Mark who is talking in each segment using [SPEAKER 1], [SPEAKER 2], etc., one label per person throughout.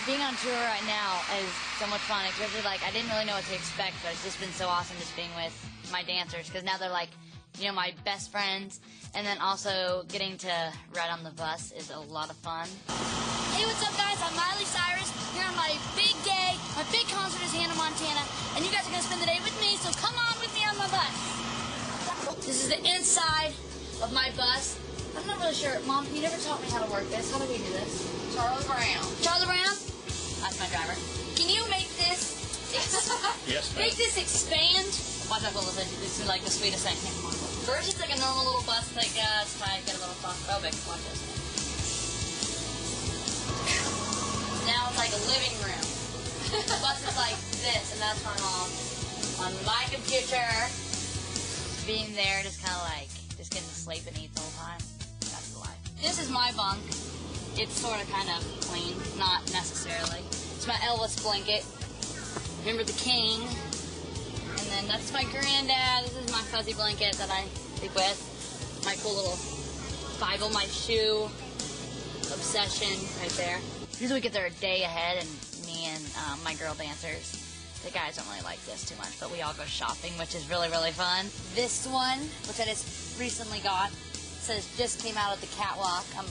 [SPEAKER 1] being on tour right now is so much fun. Especially, like, I didn't really know what to expect, but it's just been so awesome just being with my dancers, because now they're like, you know, my best friends. And then also getting to ride on the bus is a lot of fun.
[SPEAKER 2] Hey, what's up, guys? I'm Miley Cyrus here on my big day. My big concert is Hannah, Montana, and you guys are going to spend the day with me, so come on with me on my bus. This is the inside of my bus. I'm not really sure. Mom, you never taught me how to work this. How do we do this?
[SPEAKER 3] Charlie Brown.
[SPEAKER 2] Charlie Brown? That's my driver. Can you make this...
[SPEAKER 4] Yes, ma'am.
[SPEAKER 2] Make this expand?
[SPEAKER 1] Watch out, Melissa. This is like the sweetest thing. Come on. First, it's like a normal little bus. Like, it's fine. Get a little claustrophobic. Watch this. Now it's like a living room. The bus is like this, and that's my mom on my computer. Being there, just kind of like, just getting to sleep and eat the whole time. That's the life. This is my bunk. It's sort of kind of clean, not necessarily. It's my Elvis blanket. Remember the King. And then that's my granddad. This is my fuzzy blanket that I sleep with. My cool little Bible, my shoe obsession right there. Usually we get there a day ahead, and me and my girl dancers, the guys don't really like this too much, but we all go shopping, which is really, really fun. This one, which I just recently got, says just came out of the catwalk. I'm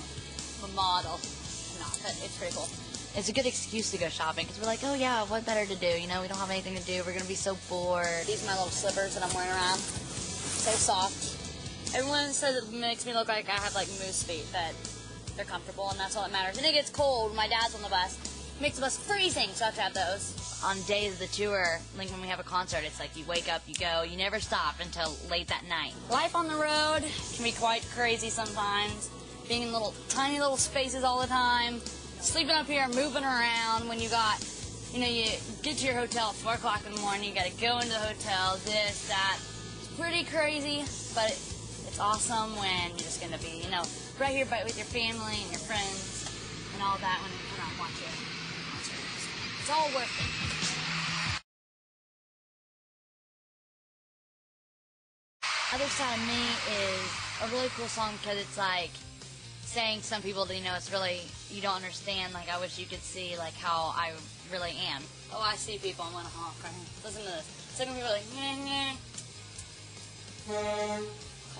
[SPEAKER 1] a model. I'm not, but it's pretty cool. It's a good excuse to go shopping, because we're like, oh yeah, what better to do? You know, we don't have anything to do. We're going to be so bored. These are my little slippers that I'm wearing around. So soft. Everyone says it makes me look like I have like moose feet, but they're comfortable, and that's all that matters. And it gets cold when my dad's on the bus. It makes the bus freezing, so I have to have those. On days of the tour, like when we have a concert, it's like you wake up, you go, you never stop until late that night. Life on the road can be quite crazy sometimes. Being in little, tiny little spaces all the time. Sleeping up here, moving around when you got, you know, you get to your hotel at 4 o'clock in the morning, you got to go into the hotel, this, that. It's pretty crazy, but it's awesome when you're just going to be, you know, right here with your family and your friends and all that when you're not watching concerts. It's all worth it. Other side of me is a really cool song because it's like saying to some people that, you know, it's really, you don't understand, like, I wish you could see, like, how I really am. Oh, I see people, I'm gonna honk right here. Listen to this. It's gonna be like, meh, meh.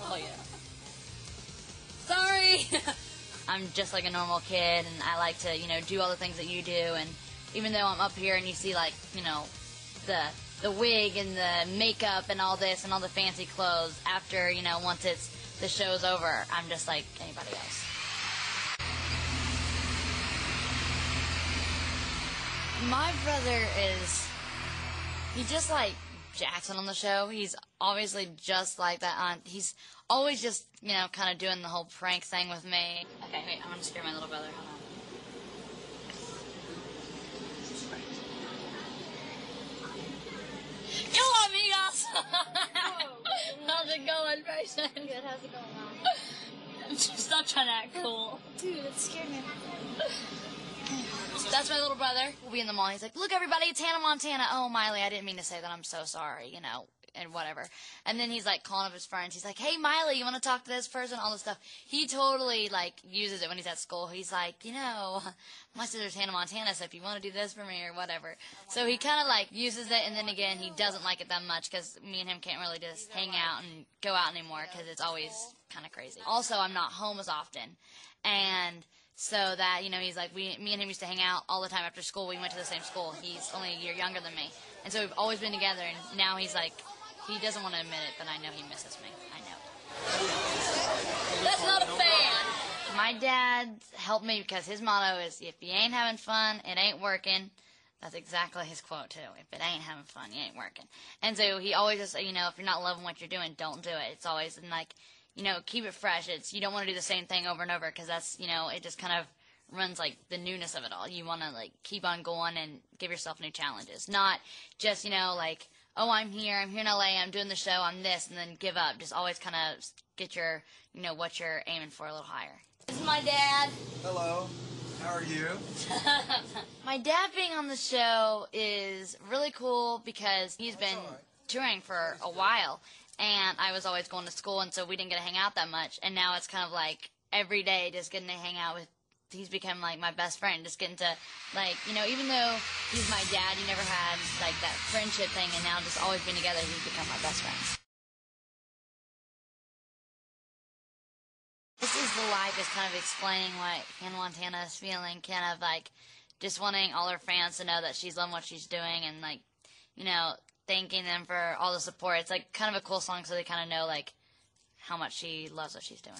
[SPEAKER 1] Oh, yeah. Sorry! I'm just like a normal kid, and I like to, you know, do all the things that you do, and even though I'm up here and you see, like, you know, the wig and the makeup and all this and all the fancy clothes, after, you know, once the show's over, I'm just like anybody else. My brother he just like Jackson on the show. He's obviously just like that. He's always just, you know, kind of doing the whole prank thing with me. Okay, wait, I'm going to scare my little brother. Hold on. Hello, amigos! How's it going, Bryson?
[SPEAKER 2] Good, how's it going, Mom?
[SPEAKER 1] Stop trying to act cool.
[SPEAKER 2] Dude, it scared me.
[SPEAKER 1] That's my little brother. We'll be in the mall. He's like, look, everybody, it's Hannah, Montana. Oh, Miley, I didn't mean to say that. I'm so sorry, you know, and whatever. And then he's, like, calling up his friends. He's like, hey, Miley, you want to talk to this person? All this stuff. He totally, like, uses it when he's at school. He's like, you know, my sister's Hannah, Montana, so if you want to do this for me or whatever. So he kind of, like, uses it, and then again, he doesn't like it that much because me and him can't really just hang out and go out anymore because it's always kind of crazy. Also, I'm not home as often. And so that, you know, he's like, me and him used to hang out all the time after school. We went to the same school. He's only a year younger than me. And so we've always been together, and now he's like, he doesn't want to admit it, but I know he misses me. I know. That's not a fan. My dad helped me because his motto is, if you ain't having fun, it ain't working. That's exactly his quote, too. If it ain't having fun, you ain't working. And so he always just, you know, if you're not loving what you're doing, don't do it. It's always like, you know, keep it fresh. You don't want to do the same thing over and over because that's, you know, it just kind of runs like the newness of it all. You want to like keep on going and give yourself new challenges. Not just, you know, like, oh, I'm here in LA, I'm doing the show, I'm this, and then give up. Just always kind of get your, you know, what you're aiming for a little higher. This is my dad.
[SPEAKER 4] Hello. How are you?
[SPEAKER 1] My dad being on the show is really cool because he's been touring for a while. And I was always going to school, and so we didn't get to hang out that much. And now it's kind of like every day just getting to hang out with He's become like my best friend, just getting to, like, you know, even though he's my dad, he never had like that friendship thing, and now just always being together, he's become my best friend. This is the life is kind of explaining what Hannah Montana is feeling, kind of like just wanting all her fans to know that she's loving what she's doing, and like, you know, thanking them for all the support. It's like kind of a cool song, so they kind of know like how much she loves what she's doing.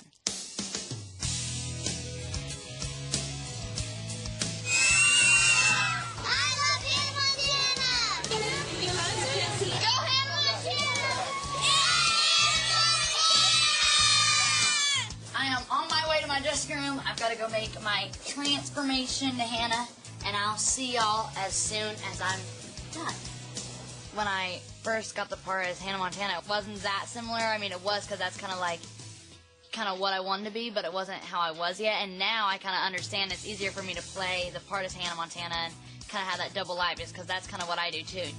[SPEAKER 1] My dressing room. I've got to go make my transformation to Hannah, and I'll see y'all as soon as I'm done. When I first got the part as Hannah Montana, it wasn't that similar. I mean, it was, because that's kind of what I wanted to be, but it wasn't how I was yet. And now I kind of understand it's easier for me to play the part as Hannah Montana and kind of have that double life, just because that's kind of what I do too.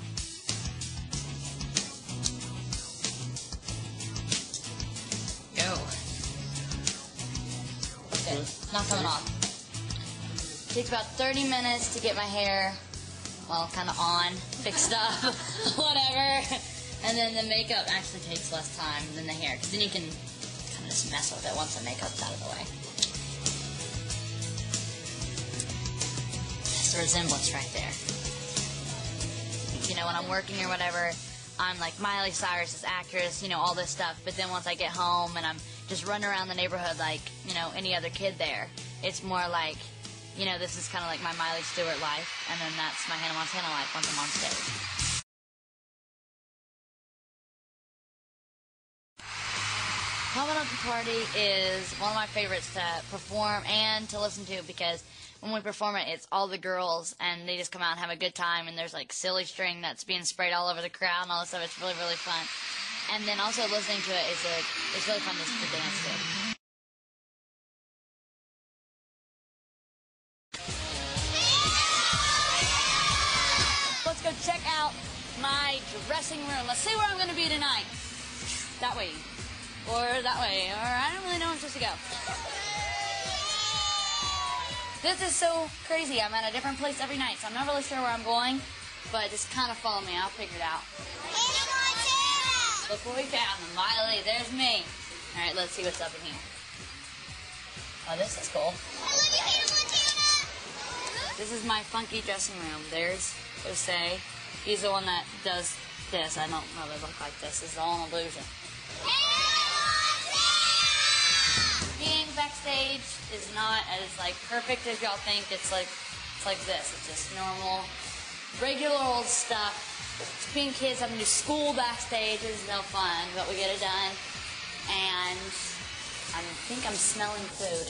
[SPEAKER 1] Go. Not coming off. Takes about 30 minutes to get my hair, well, kind of on, fixed up, whatever. And then the makeup actually takes less time than the hair, because then you can kind of just mess with it once the makeup's out of the way. That's the resemblance right there. You know, when I'm working or whatever, I'm like Miley Cyrus as actress, you know, all this stuff. But then once I get home and I'm just running around the neighborhood like, you know, any other kid there, it's more like, you know, this is kind of like my Miley Stewart life, and then that's my Hannah Montana life once I'm on stage. Coming Up to Party is one of my favorites to perform and to listen to, because when we perform it, it's all the girls, and they just come out and have a good time, and there's like silly string that's being sprayed all over the crowd and all this stuff. It's really, really fun. And then also listening to it is it's really fun to dance to. Let's go check out my dressing room. Let's see where I'm going to be tonight. That way. Or that way. Or I don't really know where I'm supposed to go. This is so crazy. I'm at a different place every night, so I'm not really sure where I'm going. But just kind of follow me. I'll figure it out. Look what we found. The Miley. There's me. All right, let's see what's up in here. Oh, this is cool. This is my funky dressing room. There's Jose. He's the one that does this. I don't really look like this. This is all an illusion. Being backstage is not as like perfect as y'all think. It's like this. It's just normal, regular old stuff. Being kids having to do school backstage is no fun, but we get it done. And I think I'm smelling food.